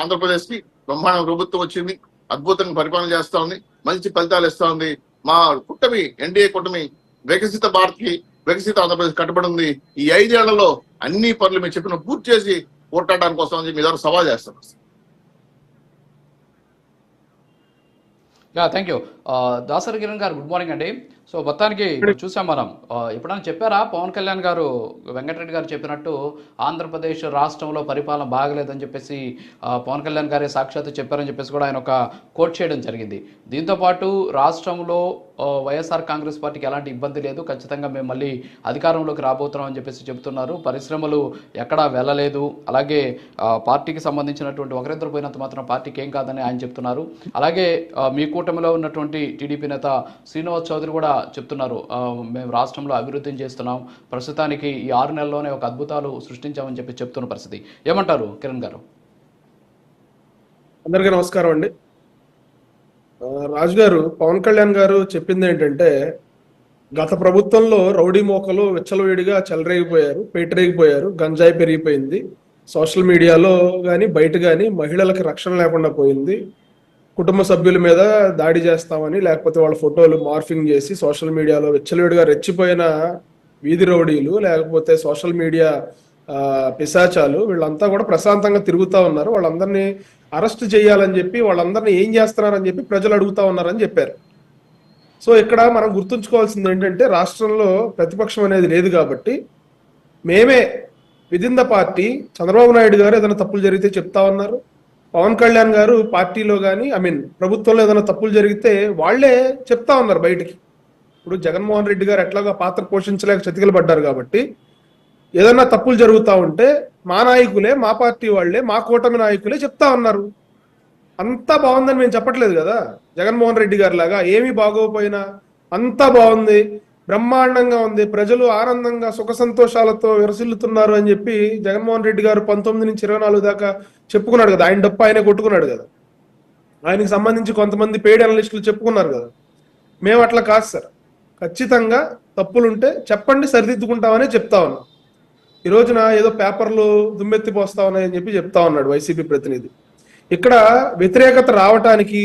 ఆంధ్రప్రదేశ్ కి బ్రహ్మాండ ప్రభుత్వం వచ్చింది, అద్భుతంగా పరిపాలన చేస్తా ఉంది, మంచి ఫలితాలు ఇస్తా ఉంది. మా కూటమి ఎన్డీఏ కూటమి వికసిత భారత్ కి వికసిత ఆంధ్రప్రదేశ్ కట్టుబడి ఉంది. ఈ 5 ఏళ్లలో అన్ని పనులు మీరు చెప్పిన పూర్తి చేసి పోరాటానికి వస్తామని మీ ద్వారా సవాల్ చేస్తాం. Thank you. దాసరి కిరణ్ గారు గుడ్ మార్నింగ్ అండి. సో మొత్తానికి చూసాం మనం, ఎప్పుడైనా చెప్పారా పవన్ కళ్యాణ్ గారు వెంకటరెడ్డి గారు చెప్పినట్టు ఆంధ్రప్రదేశ్ రాష్ట్రంలో పరిపాలన బాగలేదని చెప్పేసి పవన్ కళ్యాణ్ గారే సాక్షాత్తు చెప్పారని చెప్పేసి కూడా ఆయన ఒక కోట్ చేయడం జరిగింది. దీంతోపాటు రాష్ట్రంలో వైఎస్ఆర్ కాంగ్రెస్ పార్టీకి ఎలాంటి ఇబ్బంది లేదు, ఖచ్చితంగా మేము మళ్ళీ అధికారంలోకి రాబోతున్నాం అని చెప్పేసి చెబుతున్నారు. పరిశ్రమలు ఎక్కడా వెళ్ళలేదు, అలాగే పార్టీకి సంబంధించినటువంటి ఒకరిద్దరు పోయినంత మాత్రం పార్టీకి ఏం కాదని ఆయన చెప్తున్నారు. అలాగే మీ కూటమిలో ఉన్నటువంటి టీడీపీ నేత శ్రీనివాస్ చౌదరి కూడా చెప్తున్నారు, మేము రాష్ట్రంలో అభివృద్ధిని చేస్తున్నాం, ప్రస్తుతానికి ఈ 6 నెలల్లోనే ఒక అద్భుతాలు సృష్టించామని చెప్పి చెప్తున్న పరిస్థితి. ఏమంటారు కిరణ్ గారు? అందరికీ నమస్కారం అండి. రాజు గారు, పవన్ కళ్యాణ్ గారు చెప్పింది ఏంటంటే, గత ప్రభుత్వంలో రౌడీ మోకలు విచ్చలవిడిగా చెలరేగిపోయారు, పేటరేగిపోయారు, గంజాయి పెరిగిపోయింది, సోషల్ మీడియాలో కానీ బయట కానీ మహిళలకి రక్షణ లేకుండా పోయింది, కుటుంబ సభ్యుల మీద దాడి చేస్తామని లేకపోతే వాళ్ళ ఫోటోలు మార్ఫింగ్ చేసి సోషల్ మీడియాలో విచ్చలవిడిగా రెచ్చిపోయిన వీధి రౌడీలు లేకపోతే సోషల్ మీడియా పిశాచాలు వీళ్ళంతా కూడా ప్రశాంతంగా తిరుగుతూ ఉన్నారు, వాళ్ళందరినీ అరెస్ట్ చేయాలని చెప్పి వాళ్ళందరినీ ఏం చేస్తున్నారని చెప్పి ప్రజలు అడుగుతా ఉన్నారని చెప్పారు. సో ఇక్కడ మనం గుర్తుంచుకోవాల్సింది ఏంటంటే, రాష్ట్రంలో ప్రతిపక్షం అనేది లేదు కాబట్టి మేమే within the party Chandrababu Naidu గారు ఏదైనా తప్పులు జరిగితే చెప్తా ఉన్నారు, పవన్ కళ్యాణ్ గారు పార్టీలో కానీ ప్రభుత్వంలో ఏదైనా తప్పులు జరిగితే వాళ్లే చెప్తా ఉన్నారు బయటికి. ఇప్పుడు జగన్మోహన్ రెడ్డి గారు ఎట్లాగా పాత్ర పోషించలేక చతికిల పడ్డారు కాబట్టి ఏదన్నా తప్పులు జరుగుతూ ఉంటే మా నాయకులే, మా పార్టీ వాళ్లే, మా కూటమి నాయకులే చెప్తా ఉన్నారు. అంతా బాగుందని మేము చెప్పట్లేదు కదా. జగన్మోహన్ రెడ్డి గారి లాగా ఏమీ బాగోపోయినా అంతా బాగుంది, బ్రహ్మాండంగా ఉంది, ప్రజలు ఆనందంగా సుఖ సంతోషాలతో విరసిల్లుతున్నారు అని చెప్పి జగన్మోహన్ రెడ్డి గారు 19 నుంచి 24 దాకా చెప్పుకున్నాడు కదా. ఆయన డప్పు ఆయనే కొట్టుకున్నాడు కదా. ఆయనకి సంబంధించి కొంతమంది పెయిడ్ అనలిస్టులు చెప్పుకున్నారు కదా. మేము అట్లా కాదు సార్, ఖచ్చితంగా తప్పులుంటే చెప్పండి, సరిదిద్దుకుంటామనే చెప్తా ఉన్నాం. ఈ రోజున ఏదో పేపర్లు దుమ్మెత్తి పోస్తా ఉన్నాయని చెప్పి చెప్తా ఉన్నాడు వైసీపీ ప్రతినిధి. ఇక్కడ వ్యతిరేకత రావటానికి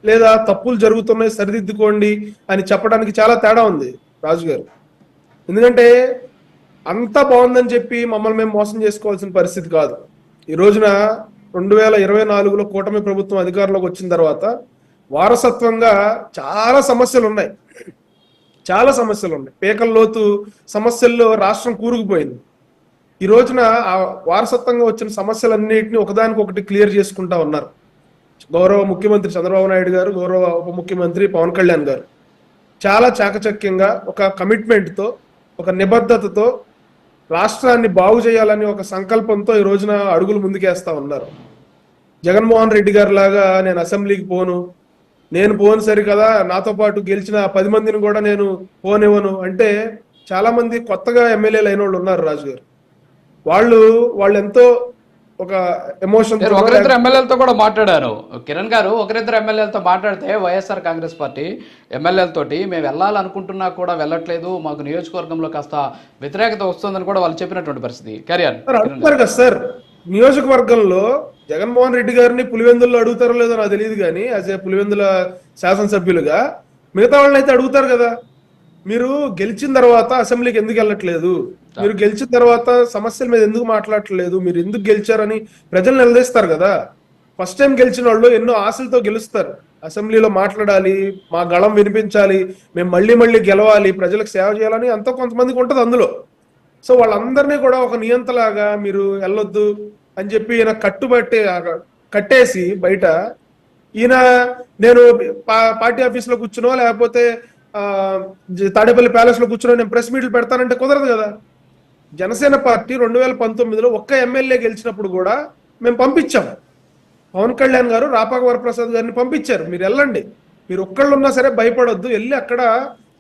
లేదా తప్పులు జరుగుతున్నాయి సరిదిద్దుకోండి అని చెప్పడానికి చాలా తేడా ఉంది రాజు గారు. ఎందుకంటే అంతా బాగుందని చెప్పి మమ్మల్ని మేము మోసం చేసుకోవాల్సిన పరిస్థితి కాదు. ఈ రోజున 2024లో కూటమి ప్రభుత్వం అధికారంలోకి వచ్చిన తర్వాత వారసత్వంగా చాలా సమస్యలు ఉన్నాయి, పేకల లోతు సమస్యల్లో రాష్ట్రం కూరుకుపోయింది. ఈ రోజున ఆ వారసత్వంగా వచ్చిన సమస్యలన్నింటినీ ఒకదానికొకటి క్లియర్ చేసుకుంటా ఉన్నారు గౌరవ ముఖ్యమంత్రి చంద్రబాబు నాయుడు గారు, గౌరవ ఉప ముఖ్యమంత్రి పవన్ కళ్యాణ్ గారు. చాలా చాకచక్యంగా ఒక కమిట్మెంట్తో, ఒక నిబద్ధతతో రాష్ట్రాన్ని బాగు చేయాలని ఒక సంకల్పంతో ఈ రోజున అడుగులు ముందుకేస్తా ఉన్నారు. జగన్మోహన్ రెడ్డి గారి లాగా నేను అసెంబ్లీకి పోను, నేను పోను సరికదా నాతో పాటు గెలిచిన 10 మందిని కూడా నేను పోనివ్వను అంటే చాలా మంది కొత్తగా ఎమ్మెల్యేలు అయిన వాళ్ళు ఉన్నారు రాజు గారు. వాళ్ళు ఎంతో ఒక ఎమోషన్ ఒకరిద్దరు ఎమ్మెల్యేలతో కూడా మాట్లాడారు కిరణ్ గారు. ఒకరిద్దరు ఎమ్మెల్యేలతో మాట్లాడితే వైఎస్ఆర్ కాంగ్రెస్ పార్టీ ఎమ్మెల్యేలతోటి మేము వెళ్ళాలనుకుంటున్నా కూడా వెళ్ళట్లేదు, మాకు నియోజకవర్గంలో కాస్త వ్యతిరేకత వస్తుందని కూడా వాళ్ళు చెప్పినటువంటి పరిస్థితి. అడుగుతారు కదా సార్, నియోజకవర్గంలో జగన్మోహన్ రెడ్డి గారిని పులివెందుల్లో అడుగుతారో లేదో నాకు తెలియదు కానీ యాజ్ ఏ పులివెందుల శాసనసభ్యులుగా మిగతా వాళ్ళని అయితే అడుగుతారు కదా. మీరు గెలిచిన తర్వాత అసెంబ్లీకి ఎందుకు వెళ్ళట్లేదు, మీరు గెలిచిన తర్వాత సమస్యల మీద ఎందుకు మాట్లాడట్లేదు, మీరు ఎందుకు గెలిచారని ప్రజలు నిలదీస్తారు కదా. ఫస్ట్ టైం గెలిచిన వాళ్ళు ఎన్నో ఆశలతో గెలుస్తారు, అసెంబ్లీలో మాట్లాడాలి, మా గళం వినిపించాలి, మేము మళ్ళీ గెలవాలి, ప్రజలకు సేవ చేయాలని అంతా కొంతమందికి ఉంటుంది అందులో. సో వాళ్ళందరినీ కూడా ఒక నియంతలాగా మీరు వెళ్ళొద్దు అని చెప్పి ఈయన కట్టేసి బయట ఈయన నేను పార్టీ ఆఫీస్లో కూర్చునో లేకపోతే తాడేపల్లి ప్యాలెస్ లో కూర్చుని నేను ప్రెస్ మీట్లు పెడతానంటే కుదరదు కదా. జనసేన పార్టీ 2019లో ఒక్క ఎమ్మెల్యే గెలిచినప్పుడు కూడా మేము పంపించాం. పవన్ కళ్యాణ్ గారు రాపాక వరప్రసాద్ గారిని పంపించారు, మీరు వెళ్ళండి, మీరు ఒక్కళ్ళు ఉన్నా సరే భయపడొద్దు, వెళ్ళి అక్కడ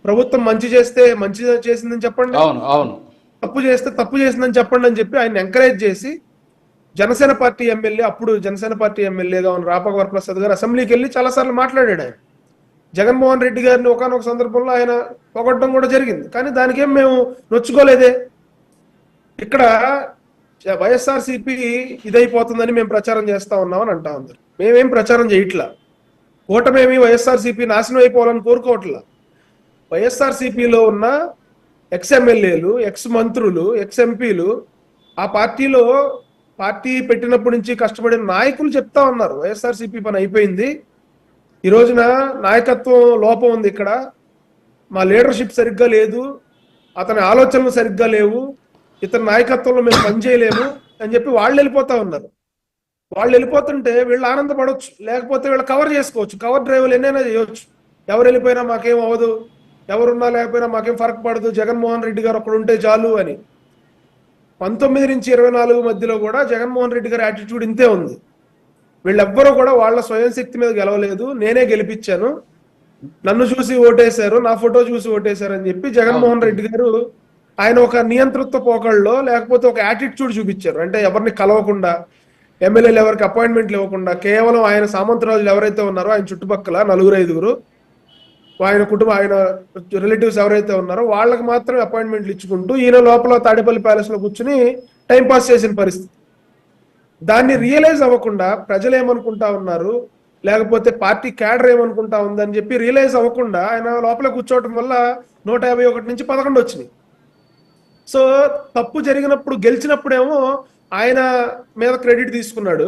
ప్రభుత్వం మంచి చేస్తే మంచి చేసిందని చెప్పండి, తప్పు చేస్తే తప్పు చేసిందని చెప్పండి అని చెప్పి ఆయన ఎంకరేజ్ చేసి జనసేన పార్టీ ఎమ్మెల్యేగా ఉన్న రాపాక వరప్రసాద్ గారు అసెంబ్లీకి వెళ్ళి చాలాసార్లు మాట్లాడాడు. ఆయన జగన్మోహన్ రెడ్డి గారిని ఒకనొక సందర్భంలో ఆయన పొగట్టడం కూడా జరిగింది, కానీ దానికేం మేము నొచ్చుకోలేదే. ఇక్కడ వైఎస్ఆర్సీపీ ఇదైపోతుందని మేము ప్రచారం చేస్తా ఉన్నామని అంటా ఉన్నారు. మేమేం ప్రచారం చేయట్లా. కూటమేమి వైఎస్ఆర్సీపీ నాశనం అయిపోవాలని కోరుకోవట్లా. వైఎస్ఆర్సీపీలో ఉన్న ఎక్స్ ఎమ్మెల్యేలు, ఎక్స్ మంత్రులు, ఎక్స్ ఎంపీలు, ఆ పార్టీలో పార్టీ పెట్టినప్పటి నుంచి కష్టపడిన నాయకులు చెప్తా ఉన్నారు వైఎస్ఆర్సీపీ పని అయిపోయింది, ఈ రోజున నాయకత్వం లోపం ఉంది, ఇక్కడ మా లీడర్షిప్ సరిగ్గా లేదు, అతని ఆలోచనలు సరిగ్గా లేవు, ఇతని నాయకత్వంలో మేము పనిచేయలేము అని చెప్పి వాళ్ళు వెళ్ళిపోతా ఉన్నారు. వాళ్ళు వెళ్ళిపోతుంటే వీళ్ళు ఆనందపడవచ్చు, లేకపోతే వీళ్ళు కవర్ చేసుకోవచ్చు. కవర్ డ్రైవ్లు ఎన్నైనా చేయొచ్చు. ఎవరు వెళ్ళిపోయినా మాకేం అవ్వదు, ఎవరున్నా లేకపోయినా మాకేం ఫరక్ పడదు, జగన్మోహన్ రెడ్డి గారు అక్కడ ఉంటే చాలు అని. 19 నుంచి 24 మధ్యలో కూడా జగన్మోహన్ రెడ్డి గారి యాటిట్యూడ్ ఇంతే ఉంది. వీళ్ళెవ్వరూ కూడా వాళ్ళ స్వయం శక్తి మీద గెలవలేదు, నేనే గెలిపించాను, నన్ను చూసి ఓటేశారు, నా ఫోటో చూసి ఓటేశారు అని చెప్పి జగన్మోహన్ రెడ్డి గారు ఆయన ఒక నియంతృత్వ పోకళ్ళలో లేకపోతే ఒక యాటిట్యూడ్ చూపించారు. అంటే ఎవరిని కలవకుండా, ఎమ్మెల్యేలు ఎవరికి అపాయింట్మెంట్లు ఇవ్వకుండా, కేవలం ఆయన సామంతరాజులు ఎవరైతే ఉన్నారో ఆయన చుట్టుపక్కల 4-5 ఆయన కుటుంబం, ఆయన రిలేటివ్స్ ఎవరైతే ఉన్నారో వాళ్ళకి మాత్రమే అపాయింట్మెంట్లు ఇచ్చుకుంటూ ఈయన లోపల తాడేపల్లి ప్యాలెస్ లో కూర్చుని టైంపాస్ చేసిన పరిస్థితి. దాన్ని రియలైజ్ అవ్వకుండా ప్రజలు ఏమనుకుంటా ఉన్నారు, లేకపోతే పార్టీ క్యాడర్ ఏమనుకుంటా ఉందని చెప్పి రియలైజ్ అవ్వకుండా ఆయన లోపల కూర్చోవటం వల్ల 151 నుంచి 11 వచ్చినాయి. సో తప్పు జరిగినప్పుడు గెలిచినప్పుడేమో ఆయన మీద క్రెడిట్ తీసుకున్నాడు,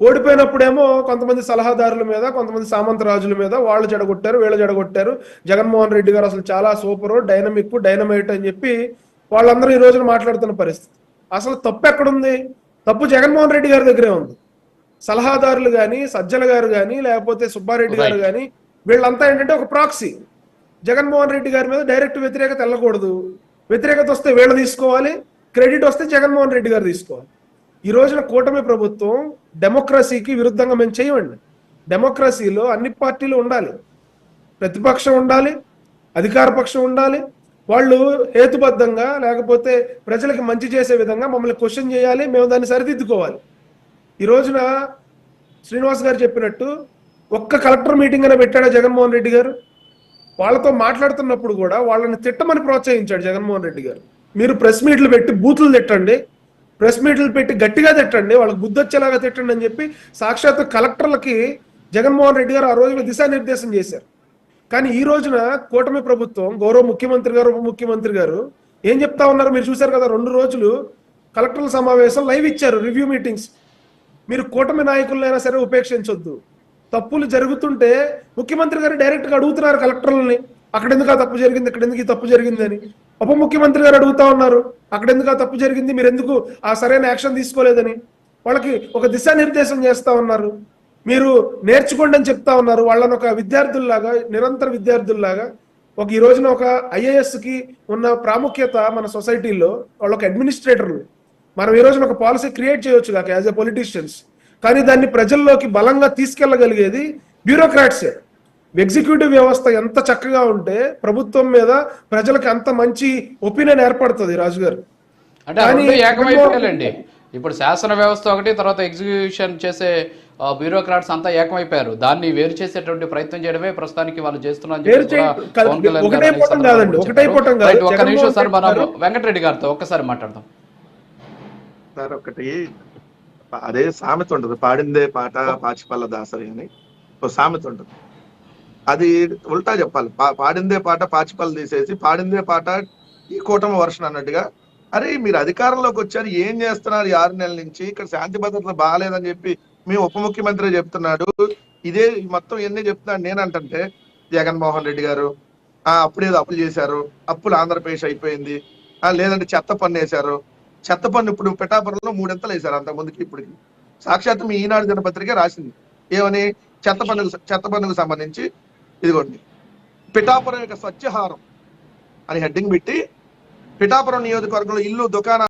ఓడిపోయినప్పుడేమో కొంతమంది సలహాదారుల మీద, కొంతమంది సామంతరాజుల మీద వాళ్ళు జడగొట్టారు, వీళ్ళు జడగొట్టారు, జగన్మోహన్ రెడ్డి గారు అసలు చాలా సూపరు, డైనమిక్, డైనమైట్ అని చెప్పి వాళ్ళందరూ ఈ రోజున మాట్లాడుతున్న పరిస్థితి. అసలు తప్పు ఎక్కడుంది? తప్పు జగన్మోహన్ రెడ్డి గారి దగ్గరే ఉంది. సలహాదారులు కానీ, సజ్జల గారు కానీ, లేకపోతే సుబ్బారెడ్డి గారు కానీ, వీళ్ళంతా ఏంటంటే ఒక ప్రాక్సీ. జగన్మోహన్ రెడ్డి గారి మీద డైరెక్ట్ వ్యతిరేకత వెళ్ళకూడదు, వ్యతిరేకత వస్తే వీళ్ళు తీసుకోవాలి, క్రెడిట్ వస్తే జగన్మోహన్ రెడ్డి గారు తీసుకోవాలి. ఈ రోజున కూటమి ప్రభుత్వం డెమోక్రసీకి విరుద్ధంగా మేము చేయమండి. డెమోక్రసీలో అన్ని పార్టీలు ఉండాలి, ప్రతిపక్షం ఉండాలి, అధికార పక్షం ఉండాలి. వాళ్ళు హేతుబద్ధంగా లేకపోతే ప్రజలకి మంచి చేసే విధంగా మమ్మల్ని క్వశ్చన్ చేయాలి, మేము దాన్ని సరిదిద్దుకోవాలి. ఈ రోజున శ్రీనివాస్ గారు చెప్పినట్టు ఒక్క కలెక్టర్ మీటింగ్ అయినా పెట్టాడా జగన్మోహన్ రెడ్డి గారు? వాళ్ళతో మాట్లాడుతున్నప్పుడు కూడా వాళ్ళని తిట్టమని ప్రోత్సహించాడు జగన్మోహన్ రెడ్డి గారు. మీరు ప్రెస్ మీట్లు పెట్టి బూతులు తిట్టండి, ప్రెస్ మీట్లు పెట్టి గట్టిగా తిట్టండి, వాళ్ళకి బుద్ధి వచ్చేలాగా తిట్టండి అని చెప్పి సాక్షాత్ కలెక్టర్లకి జగన్మోహన్ రెడ్డి గారు ఆ రోజున దిశానిర్దేశం చేశారు. కానీ ఈ రోజున కూటమి ప్రభుత్వం, గౌరవ ముఖ్యమంత్రి గారు, ఉప ముఖ్యమంత్రి గారు ఏం చెప్తా ఉన్నారు మీరు చూశారు కదా. 2 రోజులు కలెక్టర్ల సమావేశం లైవ్ ఇచ్చారు, రివ్యూ మీటింగ్స్. మీరు కూటమి నాయకులైనా సరే ఉపేక్షించొద్దు. తప్పులు జరుగుతుంటే ముఖ్యమంత్రి గారు డైరెక్ట్గా అడుగుతున్నారు కలెక్టర్లని, అక్కడ ఎందుకు ఆ తప్పు జరిగింది, ఇక్కడ ఎందుకు ఈ తప్పు జరిగింది అని. ఉప ముఖ్యమంత్రి గారు అడుగుతా ఉన్నారు, అక్కడ ఎందుకు ఆ తప్పు జరిగింది, మీరు ఎందుకు ఆ సరైన యాక్షన్ తీసుకోలేదని. వాళ్ళకి ఒక దిశానిర్దేశం చేస్తా ఉన్నారు, మీరు నేర్చుకోండి అని చెప్తా ఉన్నారు. వాళ్ళని ఒక విద్యార్థుల్లాగా, నిరంతర విద్యార్థుల్లాగా. ఈ రోజున ఒక IAS-కి ఉన్న ప్రాముఖ్యత మన సొసైటీలో వాళ్ళ ఒక అడ్మినిస్ట్రేటర్లు. మనం ఈ రోజున ఒక పాలసీ క్రియేట్ చేయొచ్చు కాక యాజ్ ఎ పొలిటీషియన్స్, కానీ దాన్ని ప్రజల్లోకి బలంగా తీసుకెళ్లగలిగేది బ్యూరోక్రాట్సే. ఎగ్జిక్యూటివ్ వ్యవస్థ ఎంత చక్కగా ఉంటే ప్రభుత్వం మీద ప్రజలకు అంత మంచి ఒపీనియన్ ఏర్పడుతుంది రాజు గారు. అంటే రెండు ఏకమైపోయాలండి. ఇప్పుడు శాసన వ్యవస్థ ఒకటి, తర్వాత ఎగ్జిక్యూషన్ చేసే బ్యూరోక్రాట్స్ అంతా ఏకమైపోయారు. దాన్ని వేరు చేసేటువంటి ప్రయత్నం చేయడమే ప్రస్తుతానికి వాళ్ళు చేస్తున్నారు. ఒక్క నిమిషం సార్, మనం వెంకటరెడ్డి గారితో ఒక్కసారి మాట్లాడదాం సార్. ఒకటి అదే సామెత ఉంటుంది, పాడిందే పాట పాచిపల్ల దాసరి అని ఒక సామెత ఉంటుంది. అది ఉల్టా చెప్పాలి, పాడిందే పాట పాచిపల్ల తీసేసి పాడిందే పాట ఈ కూటమి వర్షన్ అన్నట్టుగా. అరే మీరు అధికారంలోకి వచ్చారు, ఏం చేస్తున్నారు 6 నెలల నుంచి? ఇక్కడ శాంతి భద్రతలు బాగాలేదని చెప్పి మీ ఉప ముఖ్యమంత్రి చెప్తున్నాడు, ఇదే మొత్తం ఎన్ని చెప్తున్నాడు. నేనంటే జగన్మోహన్ రెడ్డి గారు అప్పుడేదో అప్పులు చేశారు, అప్పులు ఆంధ్రప్రదేశ్ అయిపోయింది, లేదంటే చెత్త పన్ను వేశారు. చెత్త పన్ను ఇప్పుడు పిఠాపురంలో 3 ఎంతలు వేశారు అంతకుముందుకి ఇప్పటికి. సాక్షాత్ మీ ఈనాడు దినపత్రిక రాసింది ఏమని, చెత్త పన్నుకు సంబంధించి ఇదిగోండి పిఠాపురం యొక్క స్వచ్ఛహారం అని హెడ్డింగ్ పెట్టి పిఠాపురం నియోజకవర్గంలో ఇల్లు దుకాణాలు